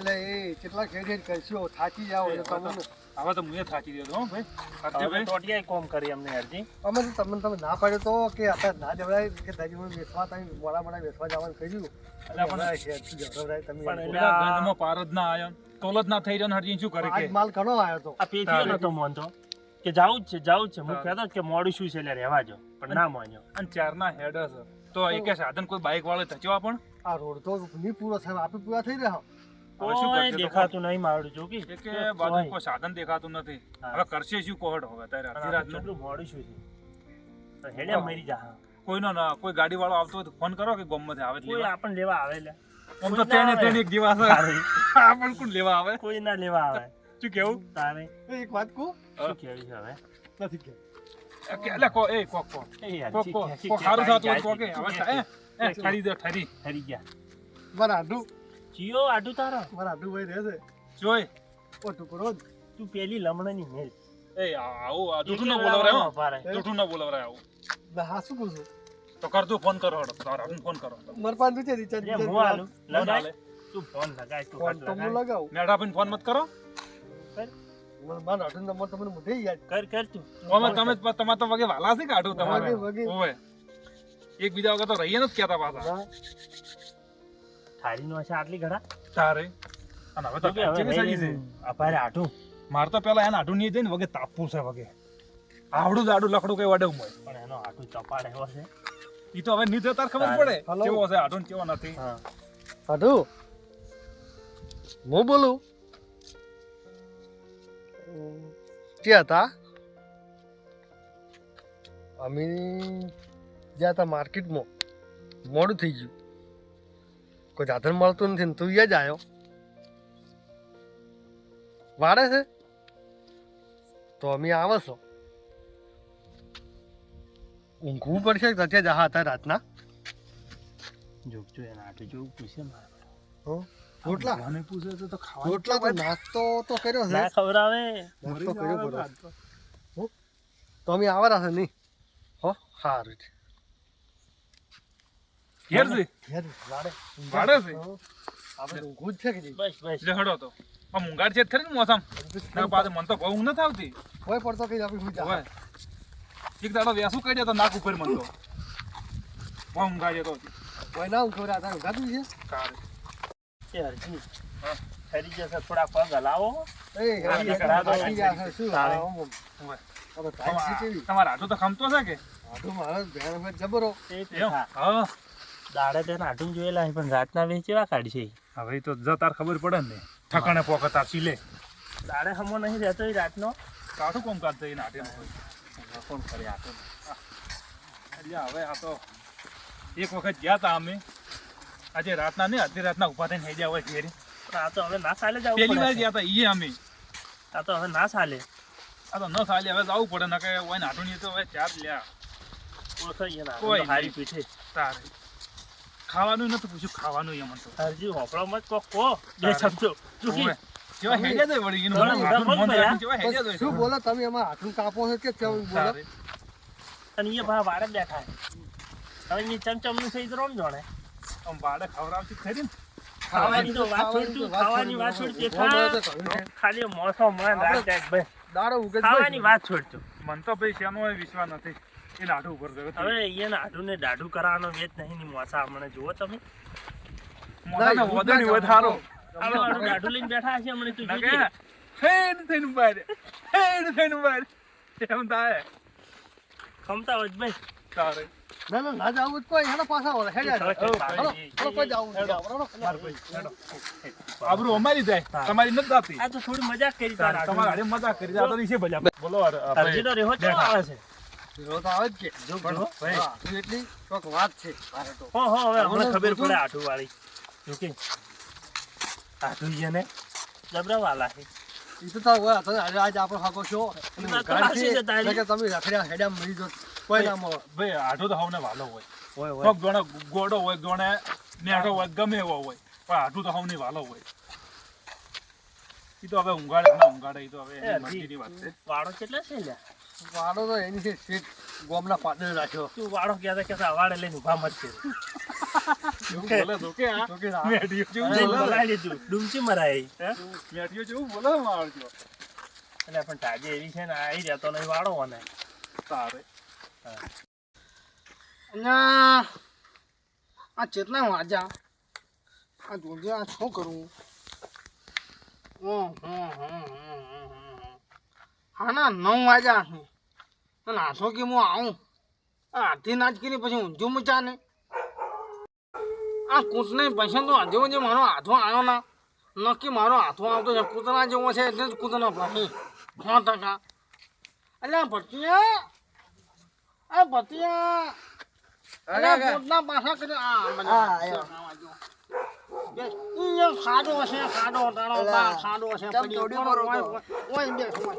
એટલે એ કેટલા ખેડ કરશો થાકી જાવ એટલે તમને હવે તો મુએ થાકી ગયો હો ભાઈ હવે ભાઈ ટોટિયાએ કોમ કરી અમને અરજી અમે તો તમે ના પાડ્યો તો કે અત્યારે ના જવડાય કે દાદી વેચવા તમે મોડા વેચવા જવાનું કહ્યું એટલે પણ જવડાય તમે પણ એમ. એટલે આ- ગંધમાં પાર જ ના આયો તોલ જ ના થઈ રહ્યો ને હરજી શું કરે આજ કે માલ ઘણો આવ્યો તો આ પેથીઓ નતો માનતો કે જાવું જ છે હું કહેતો કે મોડું શું છે એટલે રહેવા જો પણ ના માન્યો અને ચારના હેડ છે તો એક સાધન કોઈ બાઈક વાળો થચવા પણ આ રોડ તો નહીં પૂરો થાય આપણે પૂરા થઈ રહ્યા હવે શું કોઈ કરશે તો દેખાતું નહીં મારું જોકી એ કે બાજુ કોઈ સાધન દેખાતું નથી હા. હવે કરશે શું કોહડ હવે અત્યારે અડધી રાતનું કેટલું મોડું શું છે હેડે મરી જા કોઈનો ના કોઈ ગાડી વાળો આવતો હોય તો ફોન કરો કે ગોમમાંથી આવે કોઈ લેવા આપણને લેવા આવે લે આમ તો કોઈ ના તેને આવે. એક જેવા છે આપણ કોણ લેવા આવે કોઈ ના લેવા આવે શું કેવું તારે એક વાત કહું શું કેવું છે હવે નથી કે એટલે કો એ કોક કો એ યાર, કોક કો શીખ- કોક શીખ- સારું શીખ- થતું હોય તો શીખ- કે હવે શીખ- એ ઠરી દે ઠરી હરી ગયા મારા આડું જીઓ આડું તારો ભાઈ રહે છે જોઈ ઓ ટુકડો જ. તું પેલી લમણાની મેલ એ આવું આ જૂઠું ન બોલાવરાય હો જૂઠું ન બોલાવરાય આવું ના હા શું કહું છું તો કરજો ફોન કરો હડો તારા ફોન કરો મારા પાસે છે રિચાર્જ જે હું આલું ફોન લગાય આલે. તું ફોન લગાય તું ફોન હાથ તો હું લગાય લગાવું મેઠા ભાઈ ફોન મત કરો મારા આડું નંબર તમને મોઢે યાદ કર તું ઓમે તમે તમાર તો વગે વાલા છે કાઢું તમારે વગે. ઓય એક બીજા વગર તો રહીએ નથી કેતા પાછા ના, થારી નો છે આટલી ઘડા તારે અને હવે તો તો કે હવે કેવી સડી છે અપારે આટું માર તો પેલા એને આઢું નહીં જઈને વગે તાપવું છે વગે આવડું જાડું લખડું કઈ વડે હોય પણ એનો આટું ચપાડે એવો છે ઈ તો હવે નીચે તાર ખબર પડે હલો. કેવો છે આઢું ને કેવો નથી હા આડું હું બોલું ક્યાં હતા અમે જ્યાં હતા માર્કેટમાં મોડું થઈ ગયું કોઈ સાધન મળતું નથી ને તું જ આવ્યો વાડે છે તો અમે આવે છો ઊંઘવું પડશે કે ત્યાં જહા હતા રાતના જોગજો એના આટું જોવું પૂછે મારે રોટલા મને પૂછે તો ખાવા રોટલા તો નાસ્તો તો કર્યો છે ના ખવડાવે નાસ્તો કર્યો પડ્યો તો અમે આવવાના છે નહીં હો સારું છે ઘેર છે ઘેર વાડે વાડે છે? આપણે ઊંઘવું જ છે કે નહીં બસ બસ એટલે હડો તો આ મુંગાડ છે જ ખરી ને મોસમ ના પાછે મન તો બહુ ઊંઘ નથી આવતી કોઈ પડતો કઈ આપણે સુઈ હવે જા એક દાડો વ્યાસું કહી દે તો નાક ઉપર મન તો બહુ ઊંઘા જતો કોઈ ના ઊંઘ ખબર આ ઊંઘાતું છે તારે એ હરજી હા. ખરી જશે થોડા પગ હલાવો એ હા, કરા દો. થાકી ગયા છે શું તારે. ઓય. હવે ટાઈમ છે કેવી તમારા આટું તો ખમતો છે કે આટલું મારા ભેણ ભેણ જબરો તે એમ? હા હા દાડે તેને આટું જોયેલા છે પણ રાતના વેચેવા કાઢશે હવે ઈ તો જ તાર ખબર પડે ને ઠકાણે પોકે તાર síલે દાડે હમો નહીં રહેતો એ રાતનો કાઠું કોમ કાઢ જઈને આટે કોણ કરે આટો એટલે હવે આ તો એક વખત ગયા તા અમે આજે રાતના ને અડધી રાતના ઉભા થઈને થઈ ગયા હોય ઘેર પણ આ તો હવે ના ચાલે જવું પહેલી વાર પડે ગયા તા ઈએ અમે આ તો હવે ના ચાલે આ તો ન ચાલે હવે જવું પડે ને કે હોય ને આટું તો હવે ચાર લ્યા ઓળખાઈએ ના કોઈ હારી નહીં. પીઠે તારે ખાવાનું નથી પૂછ્યું ખાવાનું એમ તો હરજી હોપળો મત કોક કો બે શબ્દો ચૂકી ઓવે. જેવા હેડ્યા જાય વળી એનું ઘણા આટલું બધા મન મત રાખીને જેવા હેડ્યા જાય શું બોલો તમે એમાં હાથનું કાપો છો કે કેમ બોલો તારે. અને એ ભા વાડે બેઠા છે. હવે એની ચમચમનું થઈ તો રોમ જોણે આમ વાડે ખવડાવતી ખરી ને ખાવાની તો વાત છોડતું ખાવાની વાત છોડતી ખાલી મોસો મન રાખે ભાઈ દાડો ઉગે ખાવાની વાત છોડતું મન તો ભાઈ શેનો વિશ્વાસ નથી એ નાઠું ઉપર ગયો હવે એને આઢું ને દાઢું કરાવવાનો વેચ નહીં ની મોસા હમણાં જુઓ તમે મોઢાના વદન વધારો હવે આનું દાઢું લઈને બેઠા છે હમણાં તું ના જોજે. કે હેડ થઈને બહાર હેડ થઈને બહાર એમ થાય ખમતા હોય જ ભાઈ તારે ના ના ના જાવું જ કોઈ હેડો પાછા વળે હેડ્યા ચાલો, હેડો ચાલો. હેડો કોઈ જાવું નહીં બરાબર આબરૂ અમારી જાય તમારી નથી જાતી આ તો થોડી મજાક કરી તારા તમારે હારે મજાક કરી જાય તો નીચે ભલ્યા બોલો અરજીનો રેહો ચેવો આવે છે હીરો તો આવે જ કે જો જો, ભાઈ. હા તું એટલી કોક વાત છે મારે તો હો હો હવે હમણાં ખબર બધું- પડે આઠું વાળી જોકે આઠું એને જબરા વાલા છે ઈ તો તાર હોય તો આજે આપણો હાકો છો અને વાત તો ગાડી સાચી છે છે તારી. એટલે કે તમે રખડ્યા હેડ્યા મરી જો કોઈ ના મળે ભાઈ આઠો તો હવને વાલો હોય હોય કોક જોણે ગોડો હોય જોણે મેઠો હોય ગમે એવો હોય પણ આઠું તો હવને વાલો હોય ઈ તો હવે ઊંઘાડે ના ઊંઘાડે ઈ તો હવે એની મરજીની વાત છે વાળો કેટલા છે લ્યા વાડો તો એની છે શેઠ ગોમના પાદરે રાખ્યો તું વાળો કહેતા કહેતા વાળે લઈને ઊભા મત કરે એવું બોલે તો કે આ તો કે આ મેઠીઓ જેવું જઈને બોલે બોલાવી લીધું ડૂમચી મરાય હે? મેઠીઓ જેવું બોલે મારજો એટલે પણ તાજે એવી છે ને આવી રહેતો નહીં વાળો અને તારે અહીંયા આ ચેતના વાજા આ જોજે આ શું કરું હાના 9 વાગ્યા છે અને હાથો કે હું આવું આ હાથી નાચ કરી પછી ઊંધું મચા ને આ કૂટને પૈસા તો હજુ જે મારો હાથો આવ્યો ના નક્કી મારો હાથો આવતો છે કૂતરા જેવો છે એટલે જ કૂતરા પછી 100%. અલ્યા ભટિયા આ ભટિયા અલ્યા પોતના પાછા કરી આ મને ખાડો છે ખાડો તારો બા ખાડો છે પડી ઓય બે સમય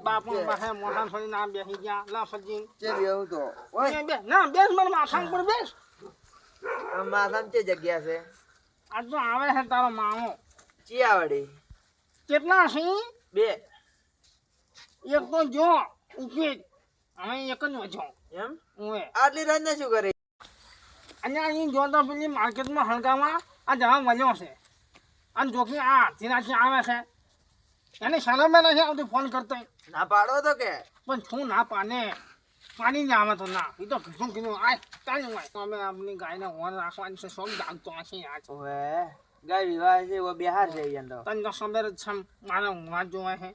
બાપો પાસે મોટા છોડી ના બેસી ગયા લા સજીન ચે બેહું તો ઓય બે ના બેસ મને માથા પર બેસ આ માથામાં ચે જગ્યા છે આ તો આવે છે તારો મામો ચિયા વડી કેટલા છે 2 એક તો જો ઉકેટ હવે એક જ વજો એમ ઓય આટલી રાત ને શું કરે અહીંયા અહીં જોતો પેલી માર્કેટમાં હલકામાં આ જવા મળ્યો છે અને જોકે આ હાથીનાથી આવે છે એને શરમે નથી આવતી ફોન કરતો ના પાડો તો કે પણ શું ના પાને પાણી ના આવે તો ના એ તો કીધું આય ચાલ્યું હોય તો અમે આપણી ગાયને હોર રાખવાની છે શોખ જાગતો હશે આજ ઓવે ગાય વિવાહ છે ઓ બિહાર છે યન તો તને તો ખબર જ છે મારે ઊંઘવા જોવા છે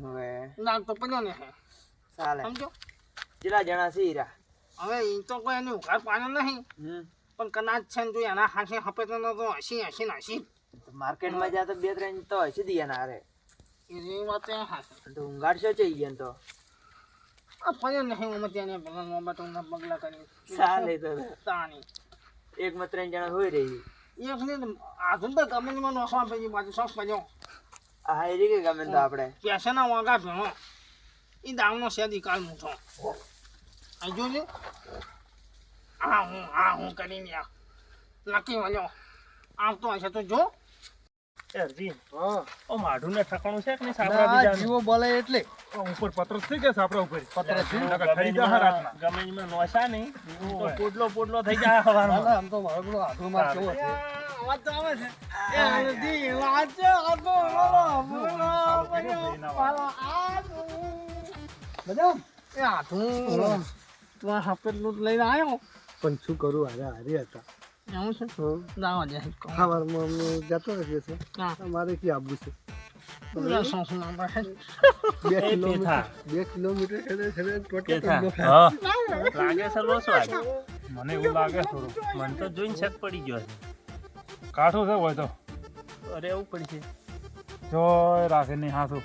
ઓવે નાક તો પડ્યો ને છે ચાલે સમજો કેટલા જણા છે હીરા હવે એ તો કોઈ એની ઉઘાડ પાડ્યો નહીં પણ કદાચ છે ને જો એના હાથે હપેતો ન તો હસી માર્કેટમાં જા તો 2-3 તો હસી દીયા ના રે એ વાત એ હાથે તો ઊંઘાડશો છે યન તો આ પડ્યો નહીં અમે ત્યાં ભગવાન મોબાઈલ ઊંઘા પગલા કરી ચાલે તો તાણી એક માં 3 જણા હોય રહી એક ને આધુન તો કમેન્ટમાં નોખવા પછી બાજુ શોખ પડ્યો આ હારી કે ગમે તો આપણે પેસાના વાગા ભેણો એ દાવનો સેદી કાલ મૂઠો આ જોજે હું કરીને નક્કી મળ્યો આવતો હશે તો જો અરજી હા ઓ માઢું ને ઠકાણું છે કે નહીં ના, સાપડા આ બીજા જીવો બોલે એટલે ઉપર પત્ર થઈ ગયા સાપડા ઉપર પત્ર છે નકર ખરી જા રાતના ગમેજમાં નોશા નહીં તો ઓય. પોટલો થઈ જાય હવારમાં ના, આમ તો મારો પેલો હાથમાં કેવો છે અવાજ તો આવે છે એ હલ્દી વાંચે હતો બધા એ હાથું તું આ સફેદ લૂંટ લઈને આવ્યો પણ શું કરું હારે હતા એવું છે દાવા દે સવારમાં અમને જતો રહીએ છે હા મારે ક્યાં આવવું છે પૂરા સોસું આપણે 2 એ પેથા. કિલોમીટર હેડે પેથા. ટોટલ હા. લાગે છે લોસો આજ. મને એવું લાગે થોડું મને તો જોઈને શક પડી ગયો છે કાઠું છે હોય તો અરે એવું પડશે જોય રાખે નહીં હાથું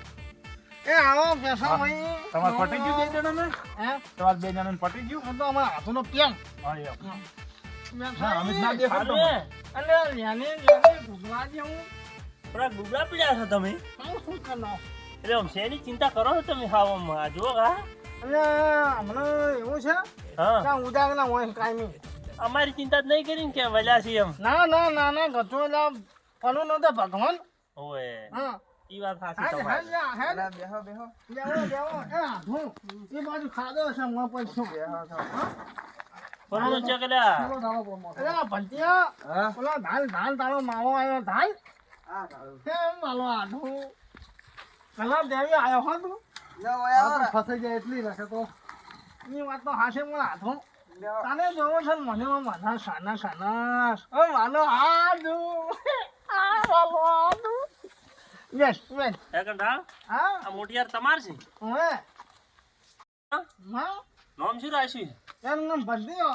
એ આવો પેસા ભાઈ તમારે પટી ગયું 2 જણાને હે તમારે 2 જણાને પટી ગયું આ તો અમારા હાથોનો પેન હા એમ ના અમે ના દેખાડો અરે યાને ભૂગવા જેવું થોડા ગુગળા પીડ્યા છો તમે શું કરનો એટલે આમ શેની ચિંતા કરો છો તમે હાવ આમ આ જુઓ હા અને હમણાં એવું છે હા ત્યાં ઉદાગના હોય કાયમી અમારી ચિંતા જ નહીં કરીને કે વલ્યા છીએ એમ ના ગતો એટલે પનું નતો ભગવાન ઓએ હા ઈ વાત સાચી હાલ તમારી હાલ અલા, બેહો બેહો લેવો એ હું એ બાજુ ખાધો છે હું પણ શું કોનો ચેક લ્યા અરે ભંતિયા હા ઓલા ધાન તારો માવો આવ્યો ધાન આ કાળું કેમ માલો આઠું કલા દેવી આવ્યો હો તું લો ઓય આ તો આવો ફસાઈ જાય એટલી રાખે તો એ વાત તો હાશે મને હાથું બેહો તને જોવો છે ને મને માથા સાના ઓ માલો આદુ આ માલો આદુ બેસ એ કંટાળ હા આ મોટિયાર તમાર છે ઓએ હા? હા નામ શું રાખ્યું એમ નામ ભંતિયો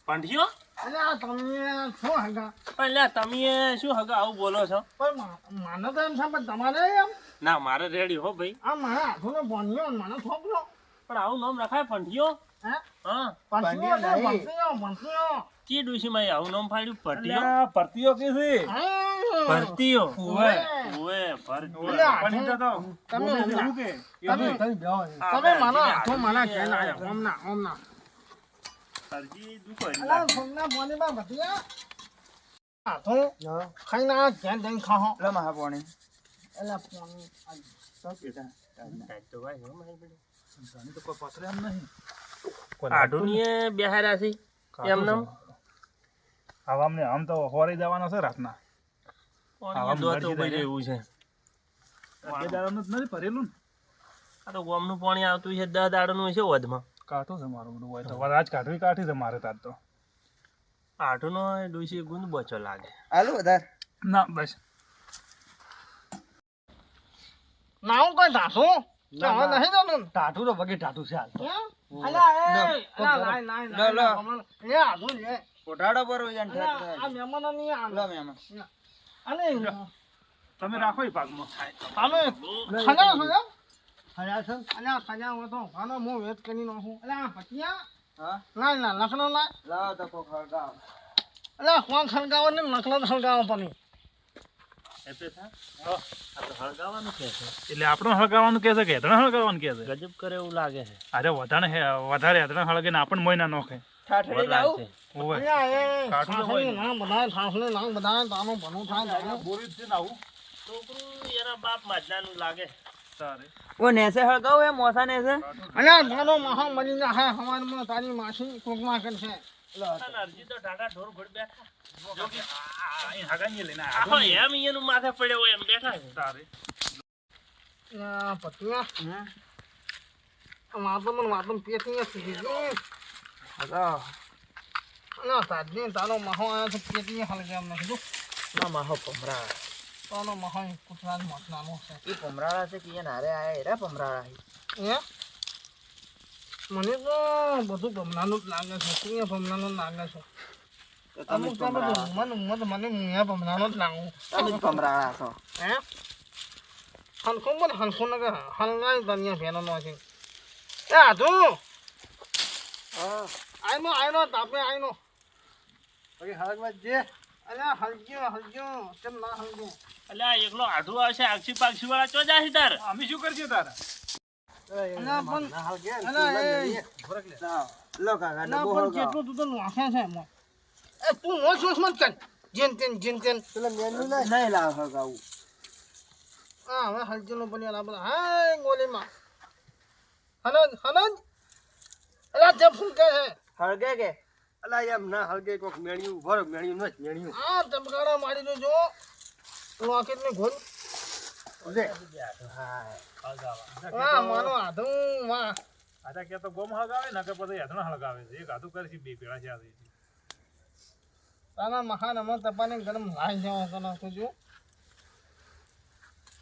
પંઢિયો અને આ તમે શું હગા પણ લ્યા તમે શું હગા આવું બોલો છો પણ મને તો એમ છે પણ તમારે એમ ના મારે રેડી હો ભાઈ આ મારા હાથોનો બોન્યો મને થોપલો પણ આવું નામ રખાય પંઢિયો હે હા ભંતિયો ચી ડુસીમાં આવું નામ ફાડ્યું પંઢિયો અલ્યા પરતીઓ કે છે ભરતીયો ઓવે ઓએ ભરતીયો અલ્યા, પણ ઈ તો તમે બોલે છે હમણાં. એવું કે તમે તમે બેહો તમે મારા હાથો મારા ઘેર આવ્યા ઓમના સરજી દુખરી અલા સોમના બોનીમાં ભતિયા હાથો હા ખાઈને આ ઘેર જઈને ખાહો લો મહા પાણી એલા પોણી તો ભાઈ હો મારી બેટી. જાણે તો કોઈ પતરે એમ નહીં આઢુનીએ બેહાર્યા છે એમ નામ આવામને આમ તો હોરી જવાનો છે રાતના પાણી દોતો કોઈ જેવું છે બે દાડાનું જ નથી ભરેલું ને આ તો ગોમનું પાણી આવતું છે 10 દાડાનું છે વધમાં કાઠું છે મારું બધું હોય તો વરાજ કાઠી છે મારે તાર તો આઠનો ડોસી ગુંદ બચો લાગે હાલો વધારે ના બસ નાવું કઈ ધાસું ના, હવે ના. નહીં જવાનું ટાટું તો વગે ટાટું છે હાલ તો. અલ્યા એ લો, અલ્યા લો, લાય લાય લો, લો. લે આધુ લે કોઠાડો પર હોય ને અલ્યા આ મહેમાનો ની આ લો મેમન અને તમે રાખો એ ભાગમાં તમે ખજા છો એમ? હર્યા છે? અલ્યા ખજા હોય તો આનો હું વેત કરી નાખું અલ્યા પટિયા હા લાય ના લખનો લાય લાવો તો કોક હળગાવ અલ્યા કોણ ખણગાવો ને લખનો ખણગાવો પણ એટલે થા આ તો હળગાવાનું કે છે એટલે આપણને હળગાવાનું કે છે કે હેદણા હળગાવાનું કે છે ગજબ કરે એવું લાગે છે અરે વધારે હેદણા હળગે ને આપણને મોય ના નોખે ઠાઠડી વરરાજ લાવું છે. ઓવે અલ્યા એ કાઢું તો ખાસણી હોય. ના બધા ખાસણી ના બધા તાનું ભણું થાય તાનું. બોરી જ છે ને આવું છોકરું એના બાપ માજનાનું લાગે તારે ઓ નેસે હળગાવ એ મોસા નેસે અલ્યા તારો મહા મરી જા હે હવારમાં તારી માસી કોકમાં કરશે અને અરજી તો ઢાઢા ઢોર ઘોડ બેઠા જો કે આ હગાઈ લઈને આખો એમ એનું માથે પડ્યો હોય એમ બેઠા છે તારે અલ્યા પટિયા વાતો મને વાતો પેટી સીધી ગઈ હળગાવ ના તાજી તારો મહો આયો તો પેટી હલગે એમ નથી જો ના માહો પમરા તારો મહો કુતરાનો મતનાનો છે ઈ પમરાળા છે કે નારે આયા એરા પમરાળા હે મને તો બધું ભમનાનું જ લાગે છે તું ભમનાનું જ લાગે છે તો તમે અમુક ટાઈમે તો મને મુયા ભમનાનો જ લાગુ તમે પમરાળા છો હે હલકો મને હલકો ને હલગાઈ દનિયા ભેનો નો છે એ આધુ આઈનો તાપે આઈનો વગે હળગવા જે અલ્યા હલગ્યો કેમ ના હલગ્યો એટલે આ એકલો આઢું આવશે આગસી પાક્ષી વાળા ચો જાહી તાર અમે શું કરજે તારે અલ્યા પણ ના હાલ ગયા ને, અલ્યા તું એ ફરક લે. લો કાકા ના ડબ્બો પણ હળગાવ જેટલું તું તો નાખે છે એમાં એ તું નો મત કર જેન તેન પેલા મેનુ લાય. નહીં લાવ હળગાવું હા હવે હલજીનો બન્યા લા બધા હાય ગોલીમાં હનન અલ્યા તે ફૂલ કે છે હળગે કે અલા એમ ના હળગે કોક મેણ્યું ઉભો રહો, મેણ્યું નથી મેણ્યું આ ટપકાડા મારી દો જો લોકેટ ને ઘોલ લે વાહ મારો આધું વાહ આજા કે તો ગોમ હળગાવે ને કે પછી હેદણા હળગાવે છે એક આધું કરશી બે પેલા છે આ રીતે. તારા મહાન અમર તપાને ગરમ લાઈ જાવ કના તો જો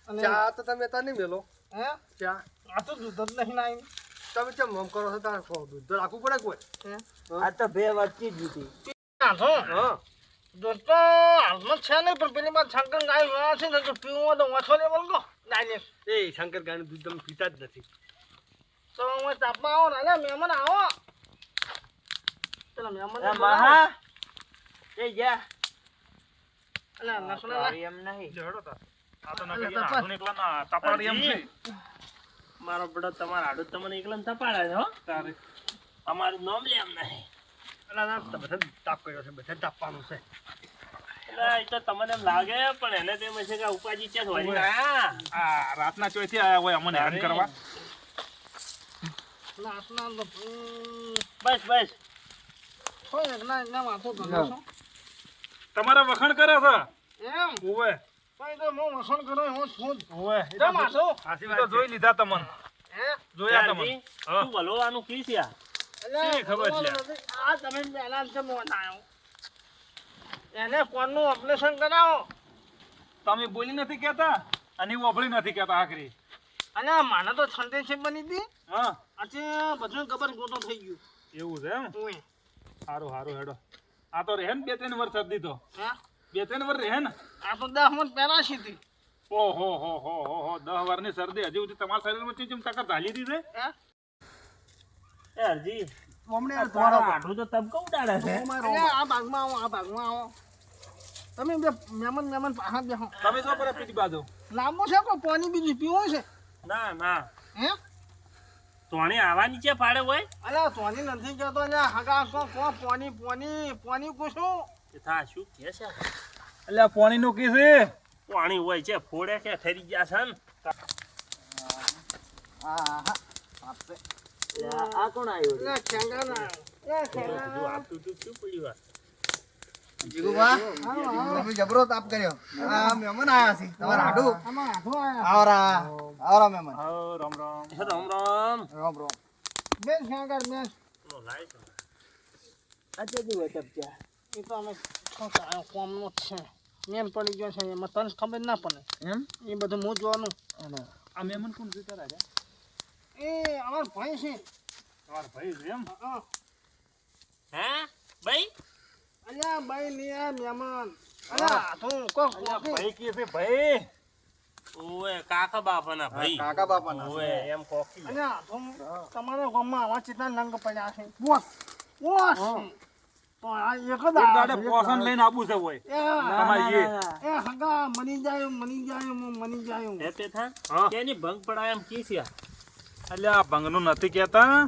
અને ચા તો તમે તને મેલો હે ચા આ તો દૂધ જ નહીં લાઈ તમે કેમ આમ કરો છો તાર દૂધ તો રાખવું પડે કોઈ હે આ તો બે વચ્ચે જ જીતી આધો હા દોસ્તો હાલમાં છે નહીં પણ પેલી બાદ શંકર ગાય વાળા છે ને તો પીવું તો ઓછો લેવલ કો ડાયરેક્ટ એ શંકર ગાયનું દૂધ તમે પીતા જ નથી તો હું તાપમાં આવો ને અલ્યા મહેમાન આવો પેલા મહેમાન મહા એ જા અલ્યા નસલે તારી એમ નહીં લે હેડો તાર આ તો નકર ઈ આધું એકલા ના તપાડી એમ છે મારો બડો તમારા આડું તમને એકલા તપાડે છે હો તારે અમારું નામ લે એમ નહીં અલા ના તો બધા તાપ કર્યો છે બધા તાપવાનું છે એટલે એ તો તમને એમ લાગે પણ એને તો એમ છે કે ઉપાજી છે ધોરી ના આ રાતના ચોથી આયા હોય અમને હેરાન કરવા નાસના તો બસ બસ હોય એકલા વાતો કરો છો તમારા વખાણ કરે છે એમ ઓવે ભાઈ તો હું વસણ કરો હું છું ઓવે કેમ આસો ઈ તો જોઈ લીધા તમને હે જોયા તમને યારજી, તું વલોવાનું કી છે આ? એટલે ખબર છે. આ તમે પહેલા છે મોન આવ્યો એને કોણનું ઓપરેશન કરાવો તમે બોલી નથી કહેતા અને હું અભળી નથી કહેતા આખરી અને માને તો છંદે છે બની હતી હા આજે બધું ખબર ગોતો થઈ ગયું એવું છે એમ ઓય સારું સારું હેડો આ તો રહે ને 2-3 વર્ષ શરદી તો હે 2-3 વર્ષ રહે ને આ તો 10 મત પહેલા છે હતી ઓહો હો હો હો હો 10 વર્ષની શરદી હજી સુધી તમારા શરીરમાં ચીચમ તાકાત ઝાલી દીધી હે એ હરજી હમણે તમારું આઢું તો તબકો ઉડાડે છે અલ્યા, આ ભાગમાં આવો આ ભાગમાં આવો તમે બે મહેમાન પાછા બેહો તમે જો પર પીટી બાજુ લાંબો છે કોઈ પાણી બીજું પીવો છે ના ના હે તોણી આવવાની છે પાડે હોય અલ્યા તોની નથી કહેતો અલ્યા હગા કો પાણી પૂછું એ થા શું કે છે એટલે આ પાણી નું કી છે પાણી હોય છે ફોડે કે ઠરી ગયા છે ને આ કોણ આવ્યું અલ્યા ખેંગા ના બધું આપતું તું શું પડ્યું આ? જીગુબા તમે જબરો તાપ કર્યો આ મહેમાન આયા છે તમારા હાડુ આમાં આઠો આયા આવરા મહેમાન રામ રામ રામ રામ રામ રામ બેસ કાકા બેસ આ તે દી હોય તબજા એ તો અમે છોકરા કોમનો છે મેન પડી ગયો છે એમાં તને ખબર ના પડે એમ એ બધું હું જોવાનું આ મહેમાન કોણ છે તારા રાજા એ અમાર ભાઈ છે તમારા ભાઈ છે એમ હા હે ભાઈ અલ્યા ભાઈ લે આ મહેમાન અલ્યા તું કોક ભાઈ કે છે ભાઈ ઓએ કાકા બાપાના ભાઈ કાકા બાપાના ઓએ એમ કોકી અલ્યા તું તમારા ગામમાં આવા ચિત્તા નંગ પડ્યા છે બોસ બોસ તો આ એક જ એક દાડે પોસન લઈને આપું છે હોય તમારી એ એ હગા મની જાય એ તે થા હા. કેની ભંગ પડાય એમ કી છે એટલે આ ભંગનું નથી કહેતા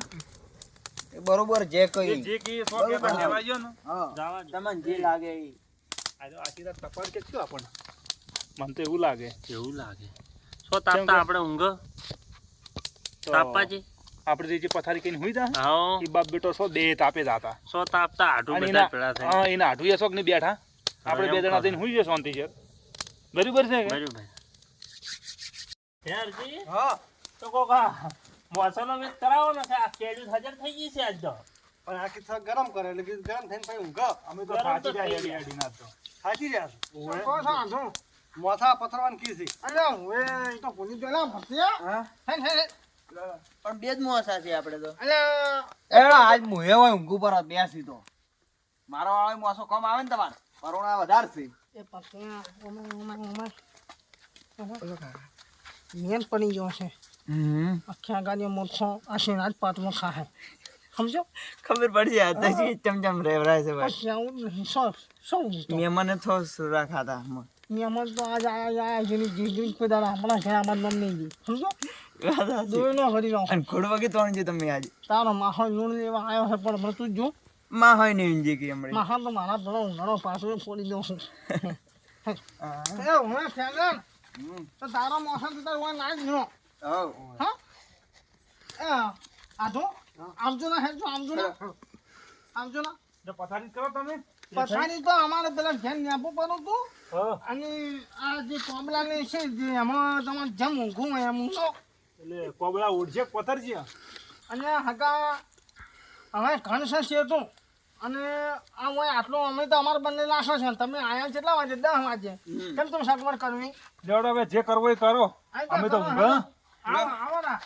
એ બરોબર જે એ કઈ જે કી સો કહેતા કહેવાય ગયો ને હા જાવા દે. તમને જે લાગે એ આ તો આખી રાત તપાસ કે શું આપણને મને તો એવું લાગે એવું લાગે સો તાપતા આપણે ઊંઘ તો તાપવા છે આપણે જે પથારી કઈને હુઈ જા હા ઈ બાપ બેટો સો દે તાપે જાતા સો તાપતા આઢું અને બધા પેડા થાય હા એના આઠું શોક ને બેઠા આપણે એમ બે જણા કરો. થઈને હુઈ જઈએ શાંતિ છે બરાબર છે કે બરાબર યારજી હા તો કોકા મોસલો વેત કરાવો ને કે આ કેડ્યું હાજર થઈ ગઈ છે આજ તો પણ આ કિસ્સા ગરમ કરે એટલે કે ગરમ થઈને પછી ઊંઘ અમે તો ગરમ થાકી તો જાય થઈ એડી એડી ના તો થાકી રહ્યા કોણ સાંધો મોથા પથરવાન કી છે અલ્યા હવે એ તો ભૂલી ગયેલા ભરતિયા હા હે પણ બે જ મોસા છે આપણે તો અલ્યા એડા આજ મુહે હોય ઊંઘ ઉપર બેસી તો મારો વાળો મોસો કમ આવે ને તમારે પરોણા વધારે છે એ ભરતિયા મેન પડી ગયો છે આખી ગાડીઓ મોટો આશીર્વાદ પાતમાં ખાહે સમજો ખબર પડી જાય તો ચમચમ રેવરાય છે ભાઈ પછી આવું નહીં સૌ મહેમાને થો સુરા ખાતા મહેમાન તો આજ આયા જેની જીજુ કોઈ દાડા હમણાં ઘણા અમાર નામ નહીં દી સમજો દોઈ નો કરી રહો અને ખોડ વગી તોણ છે તમે આજે તારો માહો લૂણ લેવા આવ્યો છે પણ મને તું જો માં હોય ને ઊંજી કે હમણાં માહો તો મારા ધડો ઉઘાડો પાછો ફોડી દઉં છું એ હું ફેગન તો તારો મોસમ તો તારો ના જ નો હા એ આજો આવજો ના હેજો આવજો ના જો પથારી કરો તમે પછાડી તો અમારે પેલા ધ્યાન નેપું પડું તું હા અને આ જે કોબલાની છે જે એમાં તમારે જેમ ઊંઘું હોય એમ ઊંઘો એટલે કોબળા ઉડશે પથરજી અને હગા હવે ઘણ છે તું અને આ હોય આટલો અમે તો અમારે બંને લાખો છે તમે આયા કેટલા વાગે 10 વાગે કેમ તમે સગવડ કરવી જોડો હવે જે કરવો એ કરો અમે તો ઊંઘ આવો ના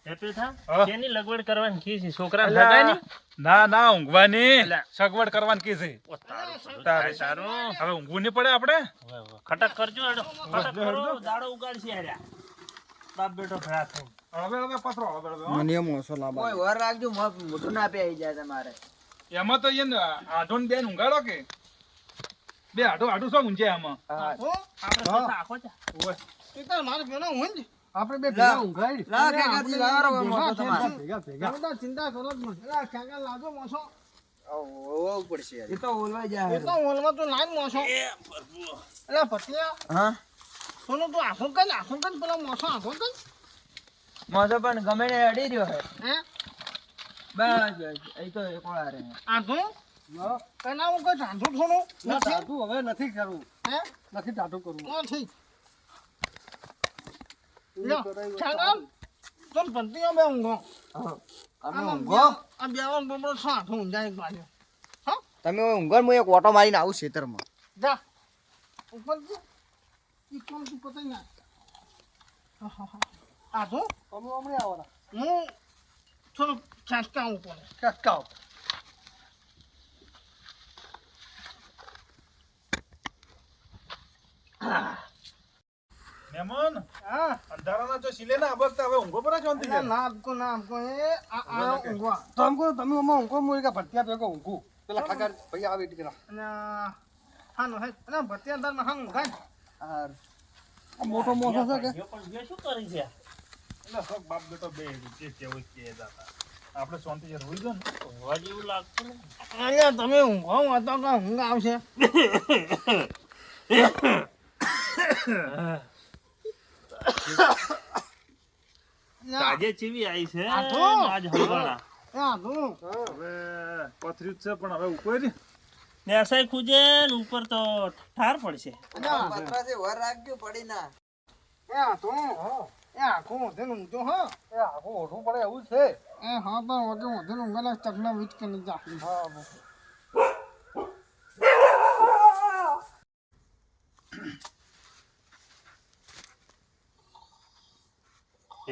હેપી થા હા. કેની લગવડ કરવાની કી છે છોકરા ભગાની ના ના ઊંઘવાની એટલે. સગવડ કરવાની કી છે ઓ તારું તારે. તારું હવે ઊંઘવું નહીં પડે આપણે ખટક કરજો હેડો ખટક કરો દાડો ઉગાડશે હેડ્યા બાપ બેટો ભરા થો હવે પથરો હવે મને મોસો લાંબા કોઈ વર રાખજો મોટું ના પે જાય તમારે એમાં તો એને આઢો ને બેન ઊંઘાડો કે બે આઢો શું ઊંઘે આમાં આપણે તો આખો છે ઓય. એ તો મારે પેલો હું જ આપણે બે ભેગા ઊંઘાઈ લા કાકા લારો મોટો તમારે ભેગા ભેગા તમે તો ચિંતા કરો જ નહીં એલા ખ્યાલ લાજો મોસો ઓવ પડશે એ તો ઓલવાઈ એ જાય તો ઓલમાં તો ના જ મોસો એલા પતિયા હા સોનું તું આખો કઈ પેલો મોસો આખો કઈ મોસો પણ ગમે ને અડી રહ્યો હે હે બસ બસ એ તો એકલા રે આખો કના હું કઈ ઢાંઢું થોડું ના ટાટું હવે નથી કરવું હે નથી ટાટું કરવું નથી લ્યો ખ્યાલ તો પતિયા બે ઊંઘો તમે ઊંઘો આ બેવાનો બબડો સાઠું ઊંઘાય એક બાજુ તમે ઊંઘો હું એક ઓટો મારીને આવું ખેતરમાં જા ઉપર જા ઈ કોમ તું પતાઈ ના આ તો તમે હમણાં આવવાના હું થોડું ખેંચતા આવું પડે કાકાઓ મહેમાન હા અંધારાના જો સિલે ના બસ હવે ઊંઘો પર શાંતિ ના ના આપકો એ આ ઊંઘવા તો આમ કહો તમે હમણાં ઊંઘો હું એક ભરતિયા ભેગો ઊંઘું પેલા ખગાર ભાઈ આવે એટલે પેલા અને હાનો હે અને ભતિયા દર માં હાનું ગાય આ મોટો મોટો છે કે પણ જે શું કરી છે એટલે સબ બાપ બેટો બે જે કેવું કે જાતા આપણે શાંતિ જે રોઈ જો ને હોવા જેવું લાગતું ને અલ્યા તમે ઊંઘો હું તો કે ઊંઘ આવશે તાજે ચીવી આવી છે આ તો. આજ હલવાના આ તું હવે પથરી જ છે પણ હવે ઉપર નેસાઈ ખૂજે ને ઉપર તો ઠાર પડશે. પતરાથી વર રાખજો પડી ના. એ આઠો એ આખો વધે ઊંઘજો હા એ આખું ઓઢવું પડે એવું છે. એ હા પણ વધે વધે ઊંઘેલા ચકલા વીજ કરી જા હા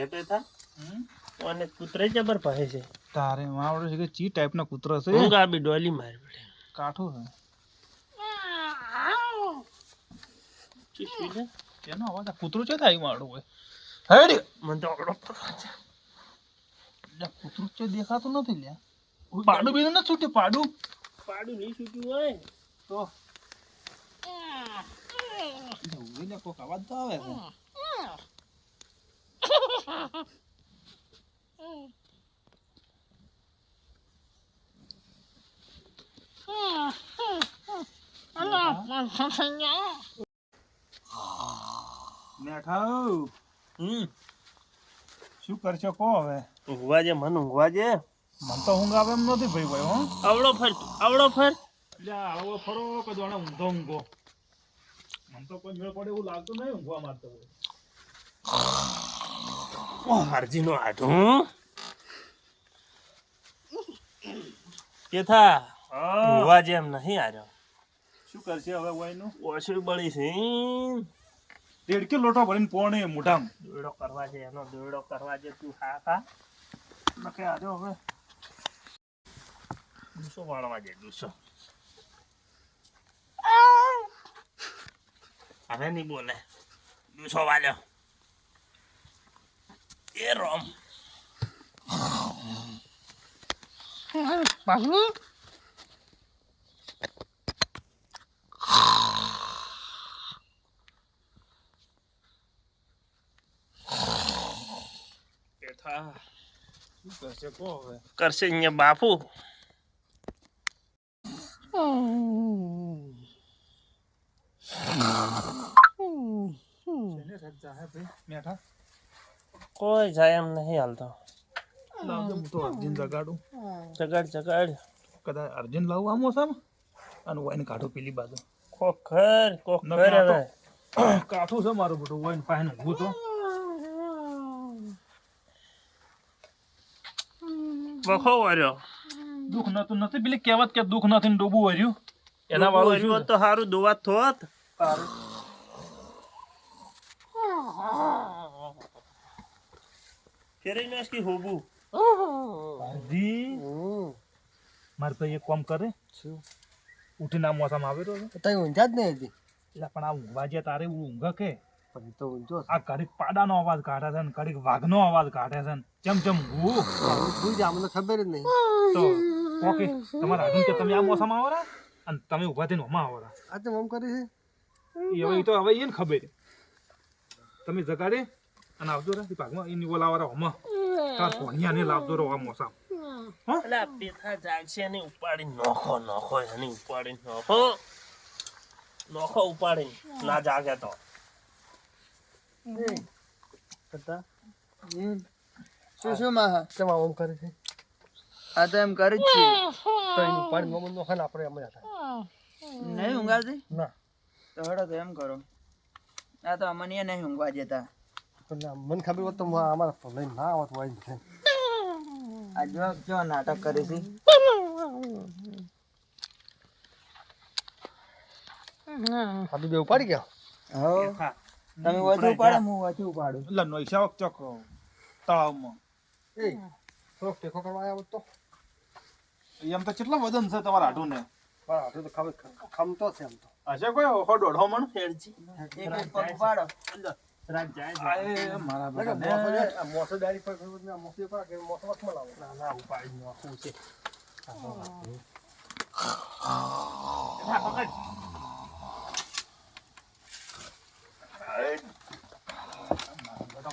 એ તો થા અને કૂતરે જબર પાહે છે. તારે માવડો છે કે ચી ટાઈપના કૂતરા છે ઊંઘ આ બી ડોલી મારી પડે. કાઠું છે ચીસી લે. તેનો અવાજ આ કૂતરું છે થાય માવડો હોય હેડ મને તો આવડો પડે છે. લે કૂતરું છે દેખાતું નથી લ્યા પાડું બીનું ન છૂટે પાડું પાડું નહીં છૂટ્યું હોય તો લે કોક અવાજ તો આવે છે મેઠાઉ શું કરશો કો હવે ઊંઘવા જે મન ઊંઘવા જે મન તો ઊંઘ આવે એમ નથી ભાઈ ભાઈ હો આવડો ફર આવડો ફર. એટલે આવો ફરો કે દોડે ઊંઘો ઊંઘો મન તો કોઈ મેળ પડે એવું લાગતું નહીં ઊંઘવા મારતો હોય હારજી નો આઢું કે થા ઊંઘવા જેમ નહીં આર્યો. શું કરશે હવે વાયનું ઓછું બળી છે. દેડકે લોટો ભરીને પોણે મોઢામાં દોડો કરવા છે એનો દોડો કરવા છે તું હા ખા નકે આજો હવે દૂસો વાળવા છે દૂસો. હવે નહીં બોલે દૂસો વાળ્યો એ રોમ પાછું કે થા શું કરશે કો હવે કરશે અહીંયા બાપુ. એને રજા હે ભાઈ મેઠા કોઈ જાય એમ નહીં હાલતો. લાવજો હું તો અર્જુન જગાડું જગાડ જગાડ કદાચ અર્જુન લાવું આમ મોસામ અને વાઈને કાઢો પેલી બાજુ કોખર નકર આ હવે તો કાઠું છે મારું બધું વાઈને પાઈને ઊભું તો વખો વર્યો દુઃખ નતું નથી પેલી કહેવત કે દુઃખ નથી ને ડૂબું વર્યું એના વાળું શું તો સારું દુવાત થોત. તારું ફેરી નો કે હોબુ જી મારે ભાઈ એક કામ કરે ઉઠીને આ મોસામાં આવેલો છે તઈ ઊંઝા જ નહીં હતી. એટલે પણ આ ઊંઘવા જે તારે ઊંઘ કે પણ તો ઊંઝો આ ઘડીક પાડાનો અવાજ કાઢે છે ને ઘડીક વાઘનો અવાજ કાઢે છે ને ચમ ચમ ઊંઘવું ભૂલ જા મને ખબર જ નહીં. તો ઓકે તમારા હાથું કે તમે આ મોસામાં આવો અને તમે ઊભા થઈને ઓમાં આવો આ તો મમ કરી છે. હવે એ તો હવે એને ખબર તમે જગાડે અને આવજો રે ભાગમાં એની ઓલાવાળા હોમાં તાર ભણિયા ને લાવજો રહો આ મોસા એટલે આ પેથા જાગશે ને ઉપાડી નોખો નોખો એને ઉપાડી નોખો નોખો ઉપાડી ના જાગે તો કરતા શું માં કેમ આમ કરે છે. આ તો એમ કરી જ છે તો એનું પાણી મમ્મી નો ખાને આપણે એમ જ હતા. નહીં ઊંઘાતી ના તો હડો તો એમ કરો આ તો અમને નહીં ઊંઘવા જતા પણ મને ખબર હોત તો અમારા લઈને ના આવત હોય છે. આ જો જો નાટક કરે છે આ તો બે ઉપાડી ગયા. હો તમે વધુ પાડો હું વધુ પાડું એટલે નૈશાવક ચોક તળાવમાં એ થોડોક ટેકો કરવા આવ્યા હોત તો એમ તો કેટલા વજન છે તમારા હાડું ને પણ આટલું તો ખબર ખમતો છે એમ તો. હશે કોઈ હો દોઢો મણ ફેરજી એક એક પગ પાડો રાત જાય આએ મારા મોસો બેટા છે, આ મોસો ડાયરી પર ખબર નહીં, આ મોસો પર કે મોસો વચમાં લાવો. ના ના ઉપાડી નોખું છે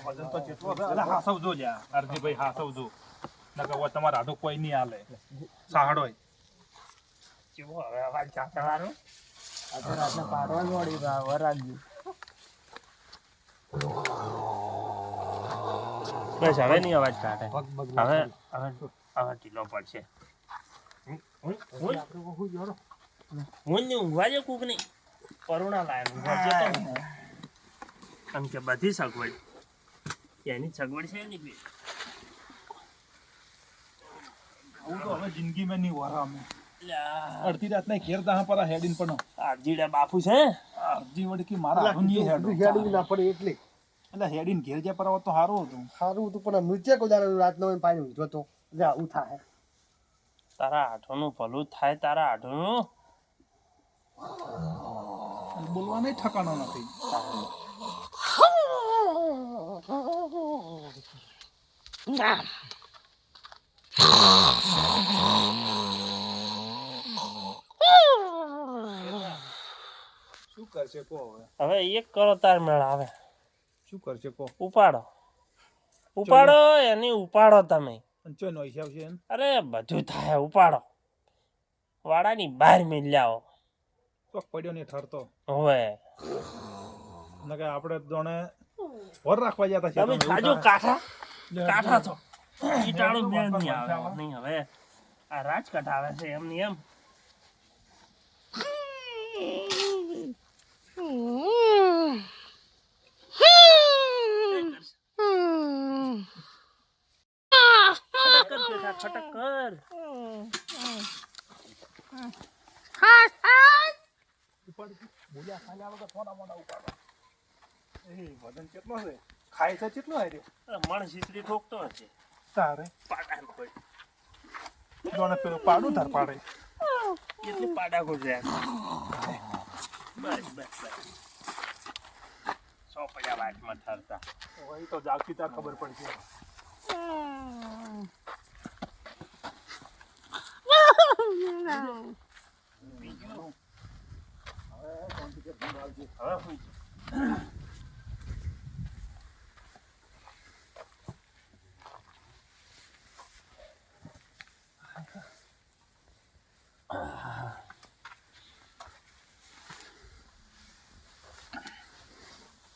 વજન તો જેટલો છે એટલે હાસવજો લ્યા અરજીભાઈ હાસવજો નકર વો તમારા હાડું કોઈ નહીં હાલે સાહડોય કેવો હવે અવાજ ચાટવાનો આ તો રાતના પાડવાનું વળી વર રાખજો બસ હવે નહીં અવાજ કાઢે પગ બગ હવે હવે હવે ઢીલો પડશે આપણે શું જોડો હું ને ઊંઘવા જે કૂક નહીં પરુણા લાયક ઊંઘવા જતો ને. આમ કે બધી સગવડ એની સગવડ છે ને બી. આવું તો હવે જિંદગીમાં નહીં વરા અમે લ્યા, અડધી રાતના ઘેર દાહ પર હેડીન પણ આરજીડા બાપુ છે અડધી વડકી મારા હારું નહીં હેડો હેડવું ના પડે એટલે એટલે હેડીન ઘેર જ્યાં પર તો સારું હતું સારું હતું પણ નૃત્ય કોઈ દાડો રાતનો હોય પાણી ઊંઘો તો એટલે આવું થાય. તારા આઠોનું ભલું થાય તારા આઠોનું. બોલવા નહીં ઠકાણો નથી શું કરશે કો હવે હવે એક કરો તાર મેળ આવે. શું કરશે કો ઉપાડો ઉપાડો એની ઉપાડો તમે. ચો નો હિસાબ છે એમ અરે બધું થાય ઉપાડો. વાડાની બહાર મેલ્યાઓ ચોક પડ્યો નહીં ઠરતો હવે નકે આપણે જોણે વર રાખવા જતા છે તમે ખાજો કાઠા કાઠા તો ઈટાળો મેળ નહીં આવે નહીં. હવે આ રાજ કઢાવે છે એમની એમ. ખટક કર બેટા, ખટક કર. વજન કેટલો છે ખાય છે કેટલો હારે અરે મણ છીતરી ઠોકતો હશે તારે પાડા કોઈ જોણે પેલો પાડું તાર પાડે કેટલી પાડા ગુજર્યા. બસ બસ બસ સો પડ્યા વાટમાં ઠરતા. હવે તો જાગતી તાર ખબર પડશે હવે હું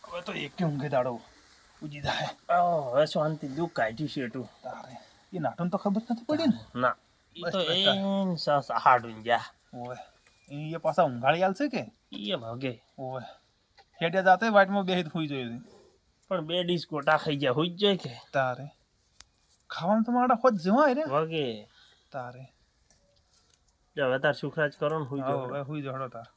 હવે તો એક ઊંઘે દાડો ઉજી જાય હવે શાંતિ દુઃખ કાઢ્યું છે એટલું. તારે એ નાટન તો ખબર નથી પડી ને ના એ તો એમ હાડું ગયા. ઓય એ પાછા ઊંઘાળી આલશે કે એ ભાગે ઓય હેડે જાતે વાટમાં બેહી હુઈ જોઈ પણ બે ડીશ ગોટા ખાઈ ગયા હોય જ જાય કે તારે ખાવાનું તો મારા ખોદ જવાય રે વગે. તારે હવે તાર સુખરાજ કરો ને હોય હવે હુઈ જડો તાર